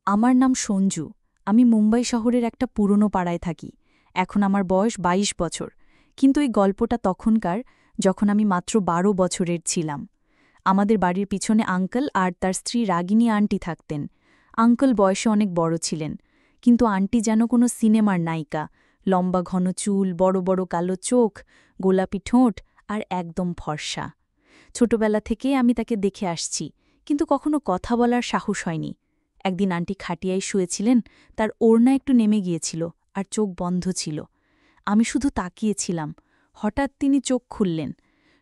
আমার নাম সঞ্জু। আমি মুম্বাই শহরের একটা পুরনো পাড়ায় থাকি। এখন আমার বয়স ২২ বছর। কিন্তু এই গল্পটা তখনকার, যখন আমি মাত্র ১২ বছরের ছিলাম। আমাদের বাড়ির পিছনে আঙ্কেল আর তার স্ত্রী রাগিনী আন্টি থাকতেন। আঙ্কেল বয়সে অনেক বড় ছিলেন, কিন্তু আন্টি যেন কোনো সিনেমার নায়িকা। লম্বা ঘন চুল, বড় বড় কালো চোখ, গোলাপি ঠোঁট আর একদম ফর্সা। ছোটবেলা থেকে আমি তাকে দেখে আসছি, কিন্তু কখনো কথা বলার সাহস হয়নি। একদিন আন্টি খাটিয়ায় শুয়েছিলেন, তার ওড়না একটু নেমে গিয়েছিল আর চোখ বন্ধ ছিল। আমি শুধু তাকিয়েছিলাম। হঠাৎ তিনি চোখ খুললেন,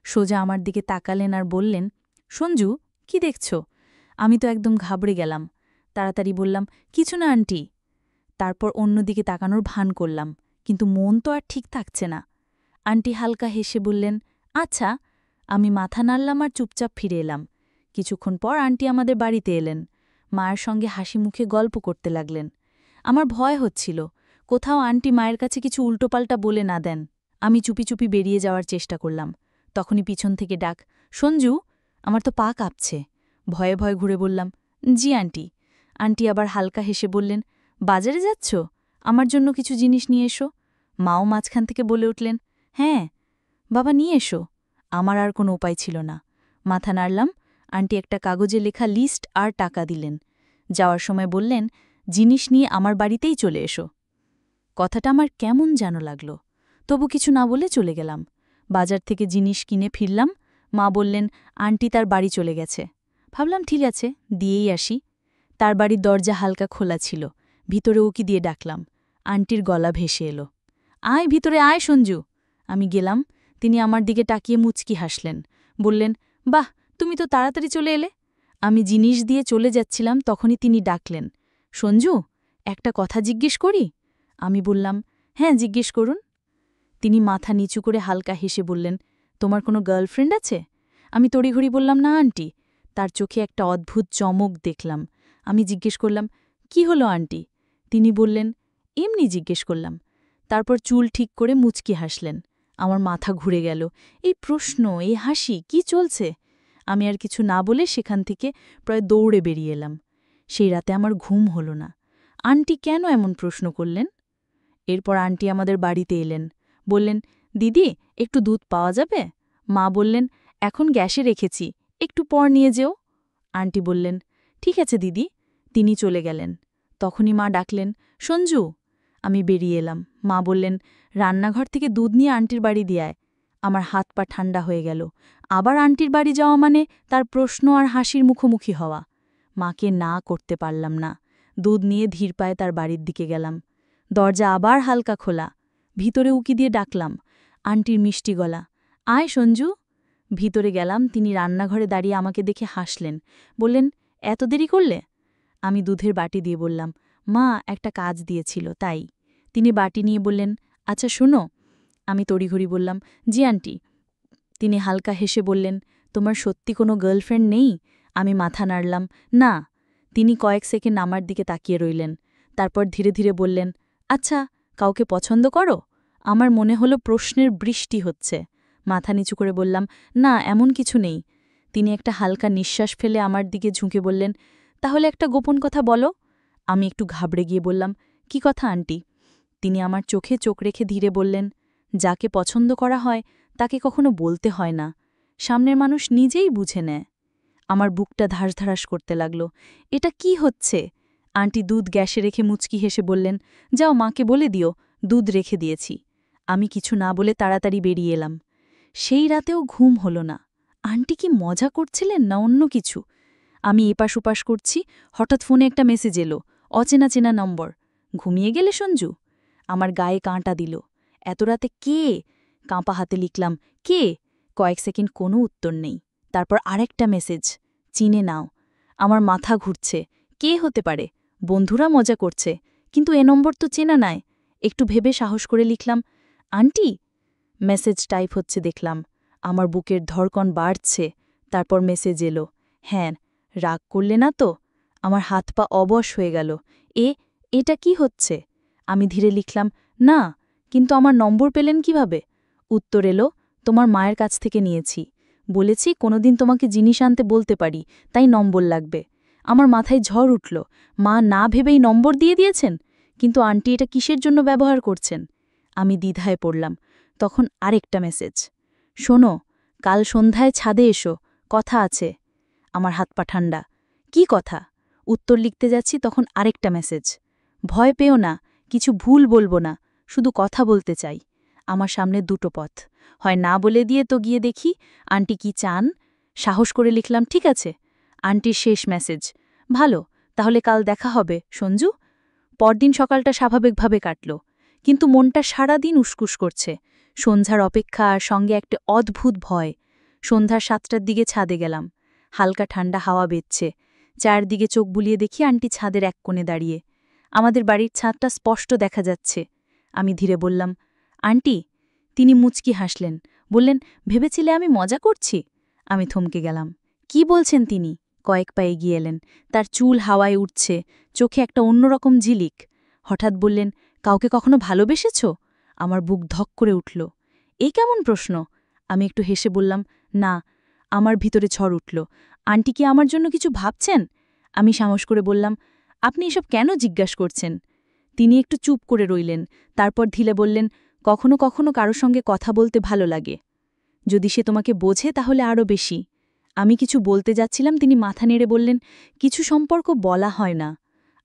সোজা আমার দিকে তাকালেন আর বললেন, সঞ্জু, কি দেখছ? আমি তো একদম ঘাবড়ে গেলাম। তাড়াতাড়ি বললাম, কিছু না আন্টি। তারপর অন্যদিকে তাকানোর ভান করলাম, কিন্তু মন তো আর ঠিক থাকছে না। আন্টি হালকা হেসে বললেন, আচ্ছা। আমি মাথা নাড়লাম আর চুপচাপ ফিরে এলাম। কিছুক্ষণ পর আন্টি আমাদের বাড়িতে এলেন। মায়ের সঙ্গে হাসি মুখে গল্প করতে লাগলেন। আমার ভয় হচ্ছিল, কোথাও আন্টি মায়ের কাছে কিছু উল্টোপাল্টা বলে না দেন। আমি চুপি চুপি বেরিয়ে যাওয়ার চেষ্টা করলাম। তখনই পিছন থেকে ডাক, সঞ্জু। আমার তো পা কাঁপছে। ভয়ে ভয়ে ঘুরে বললাম, জি আন্টি। আন্টি আবার হালকা হেসে বললেন, বাজারে যাচ্ছ? আমার জন্য কিছু জিনিস নিয়ে এসো। মাও মাঝখান থেকে বলে উঠলেন, হ্যাঁ বাবা, নিয়ে এসো। আমার আর কোনো উপায় ছিল না। মাথা নাড়লাম। আন্টি একটা কাগজে লেখা লিস্ট আর টাকা দিলেন। যাওয়ার সময় বললেন, জিনিস নিয়ে আমার বাড়িতেই চলে এসো। কথাটা আমার কেমন যেন লাগল, তবু কিছু না বলে চলে গেলাম। বাজার থেকে জিনিস কিনে ফিরলাম। মা বললেন, আন্টি তার বাড়ি চলে গেছে। ভাবলাম ঠিক আছে, দিয়েই আসি। তার বাড়ির দরজা হালকা খোলা ছিল। ভিতরে উকি দিয়ে ডাকলাম। আন্টির গলা ভেসে এলো, আয় ভিতরে আয় সঞ্জু। আমি গেলাম। তিনি আমার দিকে তাকিয়ে মুচকি হাসলেন। বললেন, বাহ, তুমি তো তাড়াতাড়ি চলে এলে। আমি জিনিস দিয়ে চলে যাচ্ছিলাম, তখনই তিনি ডাকলেন, সঞ্জু, একটা কথা জিজ্ঞেস করি? আমি বললাম, হ্যাঁ জিজ্ঞেস করুন। তিনি মাথা নিচু করে হালকা হেসে বললেন, তোমার কোনো গার্লফ্রেন্ড আছে? আমি তড়িঘড়ি বললাম, না আন্টি। তার চোখে একটা অদ্ভুত চমক দেখলাম। আমি জিজ্ঞেস করলাম, কি হলো আন্টি? তিনি বললেন, এমনি জিজ্ঞেস করলাম। তারপর চুল ঠিক করে মুচকি হাসলেন। আমার মাথা ঘুরে গেল। এই প্রশ্ন, এই হাসি, কি চলছে? আমি আর কিছু না বলে সেখান থেকে প্রায় দৌড়ে বেরিয়ে এলাম। সেই রাতে আমার ঘুম হল না। আন্টি কেন এমন প্রশ্ন করলেন? এরপর আন্টি আমাদের বাড়িতে এলেন। বললেন, দিদি, একটু দুধ পাওয়া যাবে? মা বললেন, এখন গ্যাসে রেখেছি, একটু পর নিয়ে যেও। আন্টি বললেন, ঠিক আছে দিদি। তিনি চলে গেলেন। তখনই মা ডাকলেন, সঞ্জু। আমি বেরিয়ে এলাম। মা বললেন, রান্নাঘর থেকে দুধ নিয়ে আন্টির বাড়ি দিয়ে আয়। আমার হাত পা ঠান্ডা হয়ে গেল। আবার আন্টির বাড়ি যাওয়া মানে তার প্রশ্ন আর হাসির মুখোমুখি হওয়া। মাকে না করতে পারলাম না। দুধ নিয়ে ধীর পায়ে তার বাড়ির দিকে গেলাম। দরজা আবার হালকা খোলা। ভিতরে উকি দিয়ে ডাকলাম। আন্টির মিষ্টি গলা, আয় সঞ্জু। ভিতরে গেলাম। তিনি রান্নাঘরে দাঁড়িয়ে আমাকে দেখে হাসলেন। বললেন, এত দেরি করলে? আমি দুধের বাটি দিয়ে বললাম, মা একটা কাজ দিয়েছিল, তাই। তিনি বাটি নিয়ে বললেন, আচ্ছা শোনো। আমি তড়িঘড়ি বললাম, জি আন্টি। তিনি হালকা হেসে বললেন, তোমার সত্যি কোনো গার্লফ্রেন্ড নেই? আমি মাথা নাড়লাম, না। তিনি কয়েক সেকেন্ড আমার দিকে তাকিয়ে রইলেন। তারপর ধীরে ধীরে বললেন, আচ্ছা, কাউকে পছন্দ করো? আমার মনে হলো প্রশ্নের বৃষ্টি হচ্ছে। মাথা নিচু করে বললাম, না, এমন কিছু নেই। তিনি একটা হালকা নিঃশ্বাস ফেলে আমার দিকে ঝুঁকে বললেন, তাহলে একটা গোপন কথা বলো। আমি একটু ঘাবড়ে গিয়ে বললাম, কি কথা আন্টি? তিনি আমার চোখে চোখ রেখে ধীরে বললেন, যাকে পছন্দ করা হয় তাকে কখনো বলতে হয় না, সামনের মানুষ নিজেই বুঝে নেয়। আমার বুকটা ধাসধাস করতে লাগল। এটা কি হচ্ছে? আন্টি দুধ গ্যাসে রেখে মুচকি হেসে বললেন, যাও মাকে বলে দিও, দুধ রেখে দিয়েছি। আমি কিছু না বলে তাড়াতাড়ি বেরিয়ে এলাম। সেই রাতেও ঘুম হল না। আন্টি কি মজা করছিলেন না অন্য কিছু? আমি এপাশ ওপাশ করছি, হঠাৎ ফোনে একটা মেসেজ এলো, অচেনা চেনা নম্বর। ঘুমিয়ে গেলে সঞ্জু? আমার গায়ে কাঁটা দিল। এত রাতে কে? কাঁপা হাতে লিখলাম, কে? কয়েক সেকেন্ড কোনো উত্তর নেই। তারপর আরেকটা মেসেজ, চিনে নাও। আমার মাথা ঘুরছে। কে হতে পারে? বন্ধুরা মজা করছে, কিন্তু এ নম্বর তো চেনা নাই। একটু ভেবে সাহস করে লিখলাম, আন্টি। মেসেজ টাইপ হচ্ছে দেখলাম। আমার বুকের ধড়কন বাড়ছে। তারপর মেসেজ এলো, হ্যাঁ, রাগ করলে না তো? আমার হাত পা অবশ হয়ে গেল। এটা কি হচ্ছে? আমি ধীরে লিখলাম, না, কিন্তু আমার নম্বর পেলেন কিভাবে? উত্তর এলো, তোমার মায়ের কাছ থেকে নিয়েছি। বলেছি কোনোদিন তোমাকে জিনিস আনতে বলতে পারি, তাই নম্বর লাগবে। আমার মাথায় ঝড় উঠল। মা না ভেবেই নম্বর দিয়ে দিয়েছেন, কিন্তু আন্টি এটা কিসের জন্য ব্যবহার করছেন? আমি দ্বিধায় পড়লাম। তখন আরেকটা মেসেজ, শোনো, কাল সন্ধ্যায় ছাদে এসো, কথা আছে। আমার হাত পা ঠান্ডা। কি কথা? উত্তর লিখতে যাচ্ছি, তখন আরেকটা মেসেজ, ভয় পেও না, কিছু ভুল বলবো না, শুধু কথা বলতে চাই। আমার সামনে দুটো পথ, হয় না বলে দিয়ে তো গিয়ে দেখি আন্টি কি চান। সাহস করে লিখলাম, ঠিক আছে। আন্টির শেষ মেসেজ, ভালো, তাহলে কাল দেখা হবে সঞ্জু। পরদিন সকালটা স্বাভাবিকভাবে কাটল, কিন্তু মনটা সারা দিন উসকুস করছে। সন্ধ্যার অপেক্ষা আর সঙ্গে একটা অদ্ভুত ভয়। সন্ধ্যার 7টার দিকে ছাদে গেলাম। হালকা ঠান্ডা হাওয়া বেচ্ছে। চারদিকে চোখ বুলিয়ে দেখি আন্টি ছাদের এক কোণে দাঁড়িয়ে। আমাদের বাড়ির ছাদটা স্পষ্ট দেখা যাচ্ছে। আমি ধীরে বললাম, আন্টি। তিনি মুচকি হাসলেন, বললেন, ভেবেছিলে আমি মজা করছি? আমি থমকে গেলাম। কি বলছেন তিনি? কয়েক পা এগিয়ে এলেন। তার চুল হাওয়ায় উঠছে, চোখে একটা অন্যরকম ঝিলিক। হঠাৎ বললেন, কাউকে কখনো ভালোবেসেছ? আমার বুক ধক করে উঠল। এই কেমন প্রশ্ন? আমি একটু হেসে বললাম, না। আমার ভিতরে ঝড় উঠল। আন্টি কি আমার জন্য কিছু ভাবছেন? আমি সাহস করে বললাম, আপনি এসব কেন জিজ্ঞাসা করছেন? তিনি একটু চুপ করে রইলেন, তারপর ঢিলে বললেন, কখনো কখনো কারো সঙ্গে কথা বলতে ভালো লাগে। যদি সে তোমাকে বোঝে তাহলে আরও বেশি। আমি কিছু বলতে যাচ্ছিলাম, তিনি মাথা নেড়ে বললেন, কিছু সম্পর্ক বলা হয় না,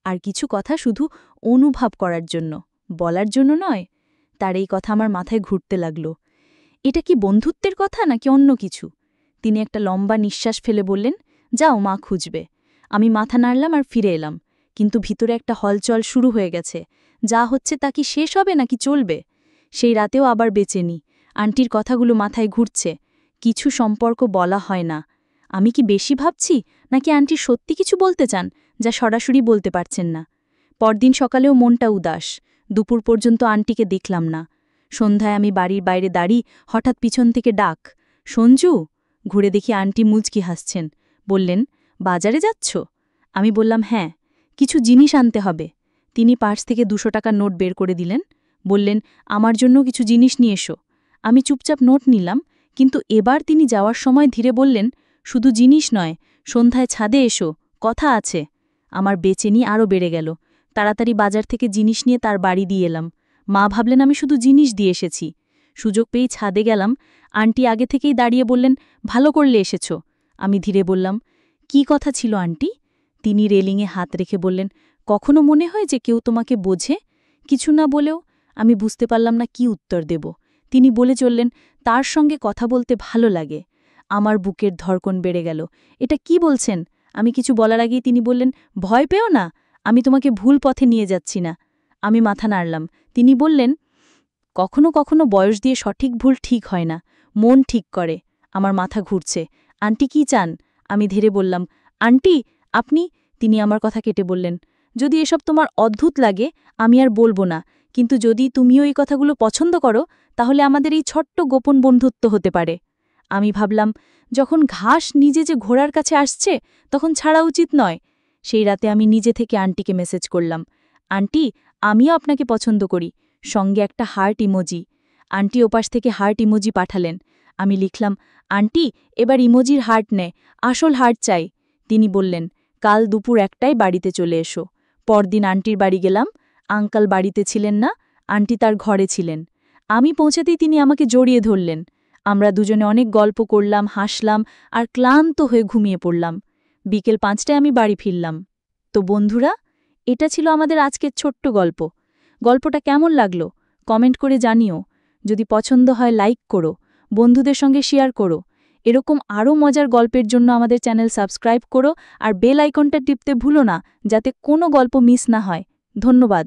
আর কিছু কথা শুধু অনুভব করার জন্য, বলার জন্য নয়। তার এই কথা আমার মাথায় ঘুরতে লাগল। এটা কি বন্ধুত্বের কথা নাকি অন্য কিছু? তিনি একটা লম্বা নিঃশ্বাস ফেলে বললেন, যাও, মা খুঁজবে। আমি মাথা নাড়লাম আর ফিরে এলাম, কিন্তু ভিতরে একটা হলচল শুরু হয়ে গেছে। যা হচ্ছে তা কি শেষ হবে নাকি চলবে? সেই রাতেও আবার বেঁচে নি। আন্টির কথাগুলো মাথায় ঘুরছে। কিছু সম্পর্ক বলা হয় না। আমি কি বেশি ভাবছি, নাকি আন্টি সত্যি কিছু বলতে চান যা সরাসরি বলতে পারছেন না? পরদিন সকালেও মনটা উদাস। দুপুর পর্যন্ত আন্টিকে দেখলাম না। সন্ধ্যায় আমি বাড়ির বাইরে দাঁড়িয়ে হঠাৎ পিছন থেকে ডাক, সঞ্জু। ঘুরে দেখি আন্টি মুচকি হাসছেন। বললেন, বাজারে যাচ্ছ? আমি বললাম, হ্যাঁ, কিছু জিনিস আনতে হবে। তিনি পার্স থেকে 200 টাকার নোট বের করে দিলেন। বললেন, আমার জন্য কিছু জিনিস নিয়ে এসো। আমি চুপচাপ নোট নিলাম, কিন্তু এবার তিনি যাওয়ার সময় ধীরে বললেন, শুধু জিনিস নয়, সন্ধ্যায় ছাদে এসো, কথা আছে। আমার বেচেনি আরও বেড়ে গেল। তাড়াতাড়ি বাজার থেকে জিনিস নিয়ে তার বাড়ি দিয়ে এলাম। মা ভাবলেন আমি শুধু জিনিস দিয়ে এসেছি। সুযোগ পেয়েই ছাদে গেলাম। আন্টি আগে থেকেই দাঁড়িয়ে বললেন, ভালো করলে এসেছ। আমি ধীরে বললাম, কি কথা ছিল আন্টি? তিনি রেলিংয়ে হাত রেখে বললেন, কখনো মনে হয় যে কেউ তোমাকে বোঝে? কিছু না বলেও আমি বুঝতে পারলাম না কি উত্তর দেব। তিনি বলে চললেন, তার সঙ্গে কথা বলতে ভালো লাগে। আমার বুকের ধড়কন বেড়ে গেল। এটা কি বলছেন? আমি কিছু বলার আগেই তিনি বললেন, ভয় পেও না, আমি তোমাকে ভুল পথে নিয়ে যাচ্ছি না। আমি মাথা নাড়লাম। তিনি বললেন, কখনো কখনো বয়স দিয়ে সঠিক ভুল ঠিক হয় না, মন ঠিক করে। আমার মাথা ঘুরছে। আন্টি কি চান? আমি ধীরে বললাম, আন্টি, আপনি। তিনি আমার কথা কেটে বললেন, যদি এসব তোমার অদ্ভুত লাগে আমি আর বলবো না, কিন্তু যদি তুমিও এই কথাগুলো পছন্দ করো তাহলে আমাদের এই ছোট্ট গোপন বন্ধুত্ব হতে পারে। আমি ভাবলাম, যখন ঘাস নিজে যে ঘোড়ার কাছে আসছে তখন ছাড়া উচিত নয়। সেই রাতে আমি নিজে থেকে আন্টিকে মেসেজ করলাম, আন্টি, আমিও আপনাকে পছন্দ করি, সঙ্গে একটা হার্ট ইমোজি। আন্টি ওপাশ থেকে হার্ট ইমোজি পাঠালেন। আমি লিখলাম, আন্টি, এবার ইমোজির হার্ট নে, আসল হার্ট চাই। তিনি বললেন, কাল দুপুর 1টায় বাড়িতে চলে এসো। পরদিন আন্টির বাড়ি গেলাম। আঙ্কাল বাড়িতে ছিলেন না, আন্টি তার ঘরে ছিলেন। আমি পৌঁছাতেই তিনি আমাকে জড়িয়ে ধরলেন। আমরা দুজনে অনেক গল্প করলাম, হাসলাম আর ক্লান্ত হয়ে ঘুমিয়ে পড়লাম। বিকেল 5টায় আমি বাড়ি ফিরলাম। তো বন্ধুরা, এটা ছিল আমাদের আজকের ছোট্ট গল্প। গল্পটা কেমন লাগলো কমেন্ট করে জানিও। যদি পছন্দ হয় লাইক করো, বন্ধুদের সঙ্গে শেয়ার করো। এরকম আরও মজার গল্পের জন্য আমাদের চ্যানেল সাবস্ক্রাইব করো আর বেল আইকনটা টিপতে ভুলো না, যাতে কোনো গল্প মিস না হয়। ধন্যবাদ।